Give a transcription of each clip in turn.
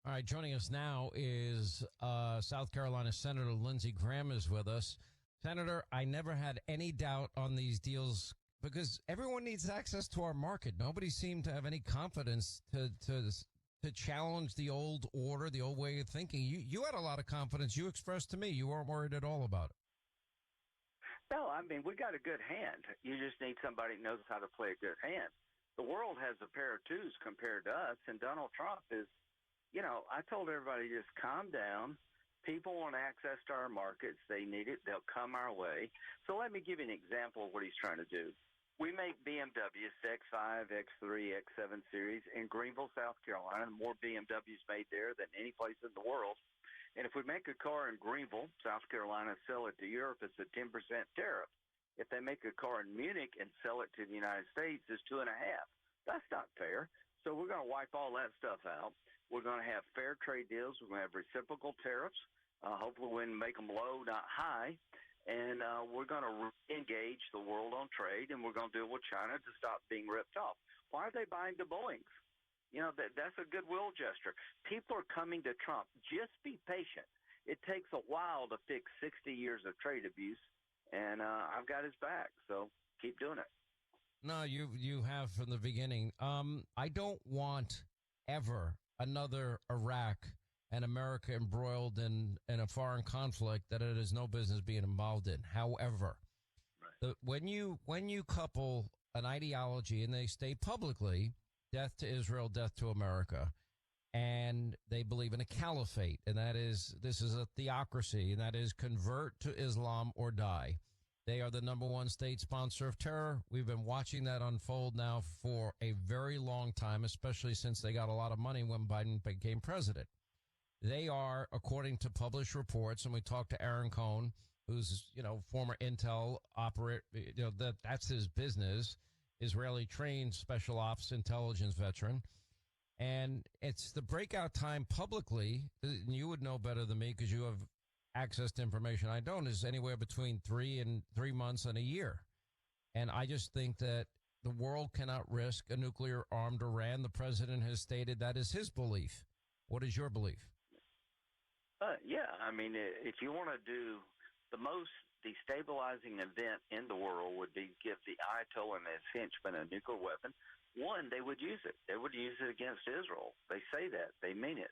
All right, joining us now is South Carolina Senator Lindsey Graham is with us. Senator, I never had any doubt on these deals because everyone needs access to our market. Nobody seemed to have any confidence to challenge the old order, the old way of thinking. You had a lot of confidence. You expressed to me you weren't worried at all about it. No, I mean, we got a good hand. You just need somebody who knows how to play a good hand. The world has a pair of twos compared to us, and Donald Trump is, I told everybody just calm down. People want access to our markets. They need it. They'll come our way. So let me give you an example of what he's trying to do. We make BMWs, X5, X3, X7 series in Greenville, South Carolina. More BMWs made there than any place in the world. And if we make a car in Greenville, South Carolina, sell it to Europe, it's a 10% tariff. If they make a car in Munich and sell it to the United States, it's 2.5%. That's not fair. So we're going to wipe all that stuff out. We're going to have fair trade deals. We're going to have reciprocal tariffs. Hopefully we can make them low, not high. And we're going to engage the world on trade, and we're going to deal with China to stop being ripped off. Why are they buying the Boeings? That's a goodwill gesture. People are coming to Trump. Just be patient. It takes a while to fix 60 years of trade abuse, and I've got his back. So keep doing it. No, you have from the beginning. I don't want ever another Iraq and America embroiled in a foreign conflict that it has no business being involved in. However, right. When you couple an ideology, and they state publicly, death to Israel, death to America, and they believe in a caliphate, and this is a theocracy, and that is convert to Islam or die. They are the number one state sponsor of terror. We've been watching that unfold now for a very long time, especially since they got a lot of money when Biden became president. They are, according to published reports, and we talked to Aaron Cohn, who's, former Intel operator, that's his business, Israeli trained special ops intelligence veteran. And it's the breakout time publicly, and you would know better than me because you have access to information I don't, is anywhere between 3 months and a year. And I just think that the world cannot risk a nuclear armed Iran. The president has stated that is his belief. What is your belief? I mean, if you want to do the most destabilizing event in the world would be give the Ayatollah and his henchmen a nuclear weapon. One, they would use it. They would use it against Israel. They say that. They mean it.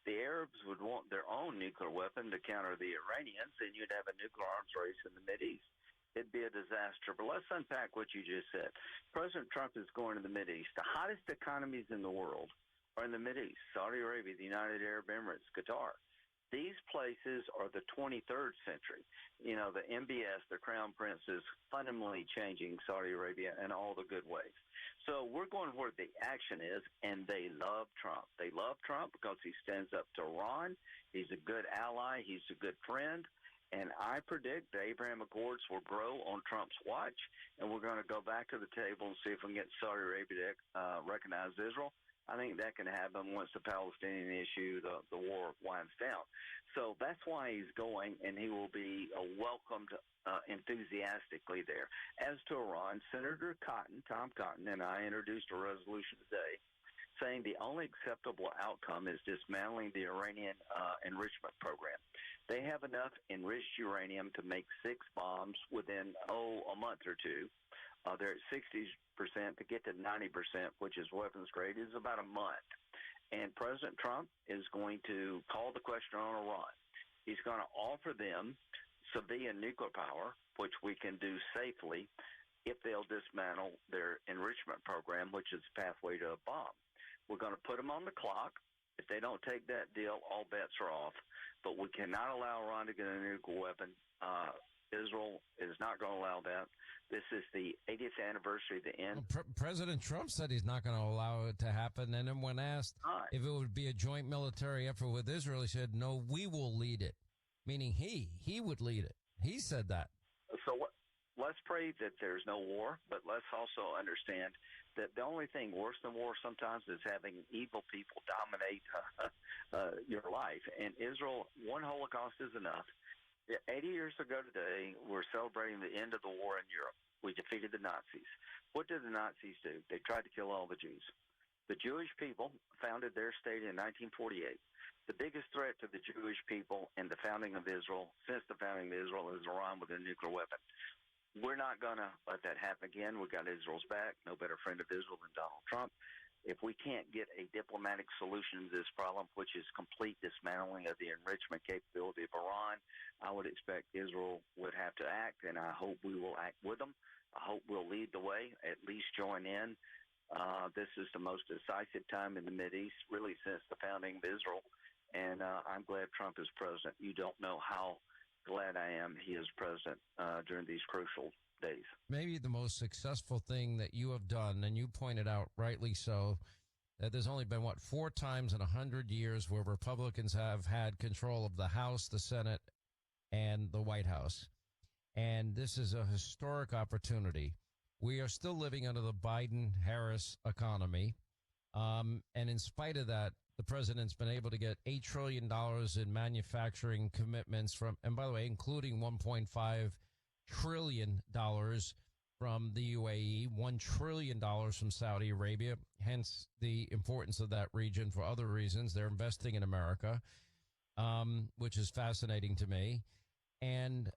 The Arabs would want their own nuclear weapon to counter the Iranians, and you'd have a nuclear arms race in the Mideast. It'd be a disaster. But let's unpack what you just said. President Trump is going to the Mideast. The hottest economies in the world are in the Mideast: Saudi Arabia, the United Arab Emirates, Qatar. These places are the 23rd century. The MBS, the Crown Prince, is fundamentally changing Saudi Arabia in all the good ways. So we're going where the action is, and they love Trump. They love Trump because he stands up to Iran. He's a good ally. He's a good friend. And I predict the Abraham Accords will grow on Trump's watch, and we're going to go back to the table and see if we can get Saudi Arabia to recognize Israel. I think that can happen once the Palestinian issue, the war winds down. So that's why he's going, and he will be welcomed enthusiastically there. As to Iran, Senator Tom Cotton, and I introduced a resolution today saying the only acceptable outcome is dismantling the Iranian enrichment program. They have enough enriched uranium to make 6 bombs within, a month or two. They're at 60%. To get to 90%, which is weapons grade, is about a month. And President Trump is going to call the question on Iran. He's going to offer them civilian nuclear power, which we can do safely if they'll dismantle their enrichment program, which is the pathway to a bomb. We're going to put them on the clock. If they don't take that deal, all bets are off. But we cannot allow Iran to get a nuclear weapon. Israel is not going to allow that. This is the 80th anniversary of the end. Well, President Trump said he's not going to allow it to happen. And then when asked if it would be a joint military effort with Israel, he said, no, we will lead it, meaning he would lead it. He said that. So let's pray that there's no war, but let's also understand that the only thing worse than war sometimes is having evil people dominate your life. And Israel, one Holocaust is enough. 80 years ago today, we're celebrating the end of the war in Europe. We defeated the Nazis. What did the Nazis do? They tried to kill all the Jews. The Jewish people founded their state in 1948. The biggest threat to the Jewish people and the founding of Israel, since the founding of Israel, is Iran with a nuclear weapon. We're not going to let that happen again. We've got Israel's back. No better friend of Israel than Donald Trump. If we can't get a diplomatic solution to this problem, which is complete dismantling of the enrichment capability of Iran, I would expect Israel would have to act, and I hope we will act with them. I hope we'll lead the way, at least join in. This is the most decisive time in the Mideast, really since the founding of Israel, and I'm glad Trump is president. You don't know how glad I am he is president during these crucial days. Maybe the most successful thing that you have done, and you pointed out rightly so, that there's only been, 4 times in 100 years where Republicans have had control of the House, the Senate, and the White House. And this is a historic opportunity. We are still living under the Biden-Harris economy. And in spite of that, the president's been able to get $8 trillion in manufacturing commitments from, and by the way, including $1.5 trillion from the UAE, $1 trillion from Saudi Arabia, hence the importance of that region for other reasons. They're investing in America, which is fascinating to me. And,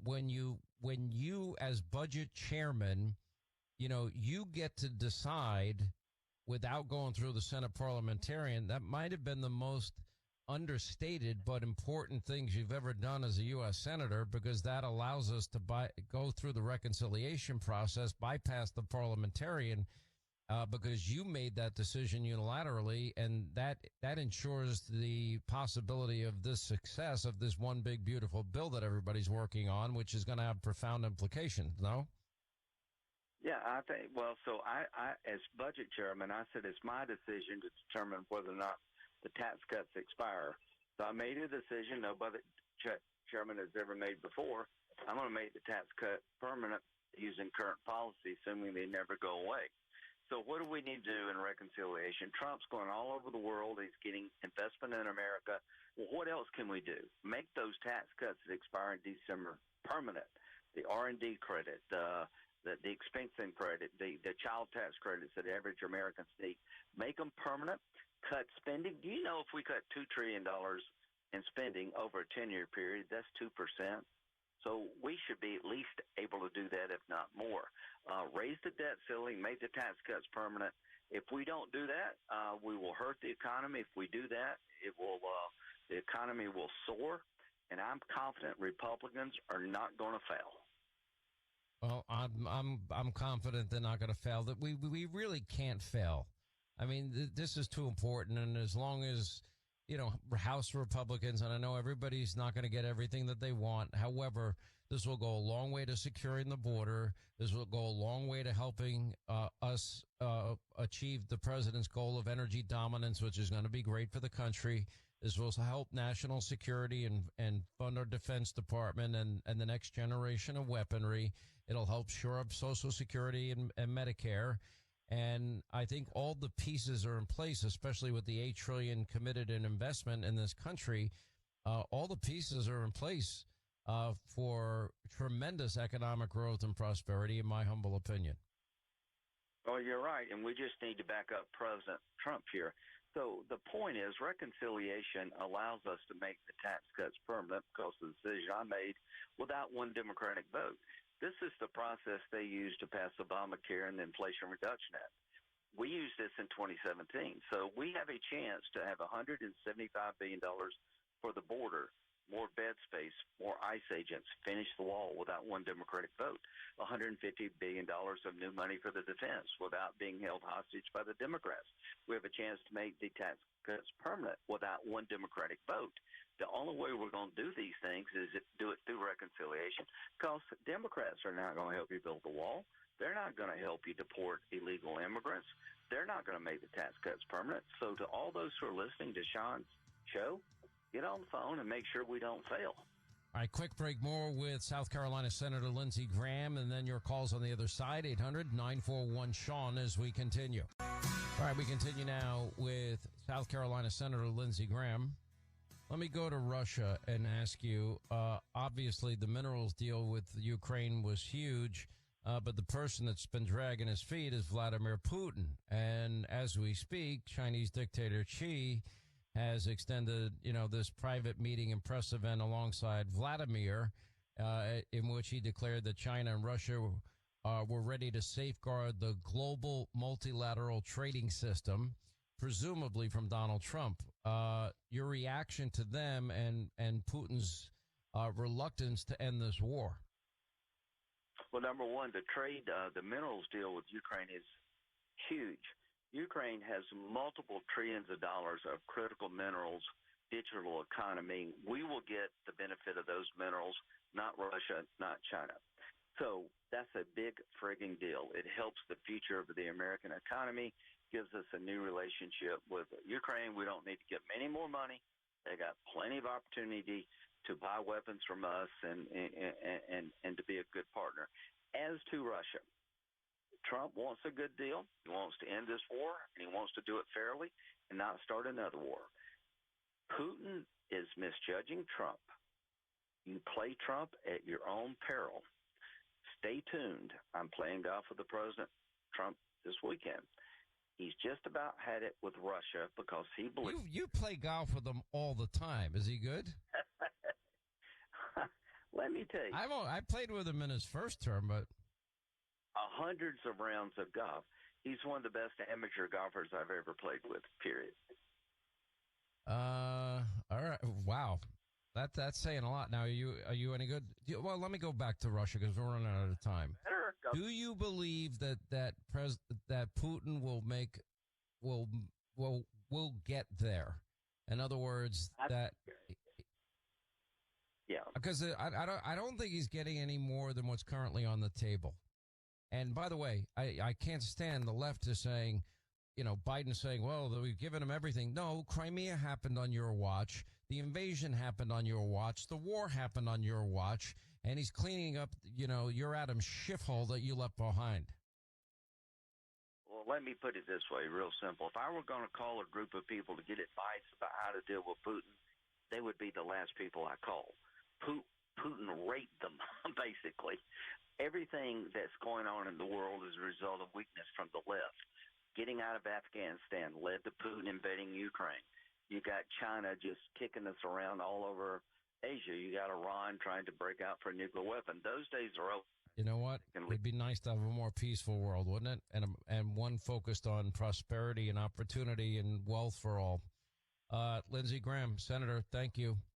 when you as budget chairman, you get to decide without going through the Senate parliamentarian, that might have been the most understated but important things you've ever done as a U.S. Senator, because that allows us to go through the reconciliation process, bypass the parliamentarian, because you made that decision unilaterally, and that ensures the possibility of this success of this one big, beautiful bill that everybody's working on, which is going to have profound implications, no? Yeah, I think, so I, as budget chairman, I said it's my decision to determine whether or not the tax cuts expire. So I made a decision no budget chairman has ever made before. I'm going to make the tax cut permanent using current policy, assuming they never go away. So what do we need to do in reconciliation? Trump's going all over the world. He's getting investment in America. Well, what else can we do? Make those tax cuts that expire in December permanent. The R&D credit, the expensing credit, the child tax credits that average Americans need, make them permanent. Cut spending. Do you know if we cut $2 trillion in spending over a 10-year period, that's 2%? So we should be at least able to do that, if not more. Raise the debt ceiling, make the tax cuts permanent. If we don't do that, we will hurt the economy. If we do that, the economy will soar, and I'm confident Republicans are not going to fail. Well, I'm confident they're not going to fail. That we really can't fail. I mean, this is too important, and as long as House Republicans, and I know everybody's not going to get everything that they want. However, this will go a long way to securing the border. This will go a long way to helping us achieve the president's goal of energy dominance, which is going to be great for the country. This will help national security and fund our Defense Department and the next generation of weaponry. It'll help shore up Social Security and Medicare. And I think all the pieces are in place, especially with the $8 trillion committed in investment in this country. All the pieces are in place for tremendous economic growth and prosperity, in my humble opinion. Oh, you're right. And we just need to back up President Trump here. So the point is reconciliation allows us to make the tax cuts permanent because of the decision I made without one Democratic vote. This is the process they used to pass Obamacare and the Inflation Reduction Act. We used this in 2017. So we have a chance to have $175 billion for the border, more bed space, more ICE agents, finish the wall without one Democratic vote, $150 billion of new money for the defense without being held hostage by the Democrats. We have a chance to make the tax cuts permanent without one Democratic vote. The only way we're going to do these things is do it through reconciliation, because Democrats are not going to help you build the wall. They're not going to help you deport illegal immigrants. They're not going to make the tax cuts permanent. So to all those who are listening to Sean's show, get on the phone and make sure we don't fail. All right, quick break. More with South Carolina Senator Lindsey Graham, and then your calls on the other side, 800-941-SEAN, as we continue. All right, we continue now with South Carolina Senator Lindsey Graham. Let me go to Russia and ask you, obviously the minerals deal with Ukraine was huge. But the person that's been dragging his feet is Vladimir Putin. And as we speak, Chinese dictator Xi has extended, this private meeting and press event alongside Vladimir, in which he declared that China and Russia were ready to safeguard the global multilateral trading system, presumably from Donald Trump. Your reaction to them and Putin's reluctance to end this war? Well, number one, the minerals deal with Ukraine is huge. Ukraine has multiple trillions of dollars of critical minerals, digital economy. We will get the benefit of those minerals, not Russia, not China. So that's a big frigging deal. It helps the future of the American economy, gives us a new relationship with Ukraine. We don't need to give them any more money. They got plenty of opportunity to buy weapons from us and to be a good partner. As to Russia, Trump wants a good deal. He wants to end this war, and he wants to do it fairly and not start another war. Putin is misjudging Trump. You play Trump at your own peril. Stay tuned. I'm playing golf with the President Trump this weekend. He's just about had it with Russia because he believes... You play golf with him all the time. Is he good? Let me tell you. I played with him in his first term, but... Hundreds of rounds of golf. He's one of the best amateur golfers I've ever played with, period. All right. Wow. That's saying a lot. Now, are you any good? Well, let me go back to Russia because we're running out of time. Better go. Do you believe that Putin will get there? In other words, yeah, because I don't think he's getting any more than what's currently on the table. And by the way, I can't stand the left is saying, Biden saying, well, we've given him everything. No, Crimea happened on your watch. The invasion happened on your watch. The war happened on your watch. And he's cleaning up, your Adam's shithole that you left behind. Well, let me put it this way, real simple. If I were going to call a group of people to get advice about how to deal with Putin, they would be the last people I call. Putin raped them, basically. Everything that's going on in the world is a result of weakness from the left. Getting out of Afghanistan led to Putin invading Ukraine. You got China just kicking us around all over Asia. You got Iran trying to break out for a nuclear weapon. Those days are over. You know what? It'd be nice to have a more peaceful world, wouldn't it? And one focused on prosperity and opportunity and wealth for all. Lindsey Graham, Senator, thank you.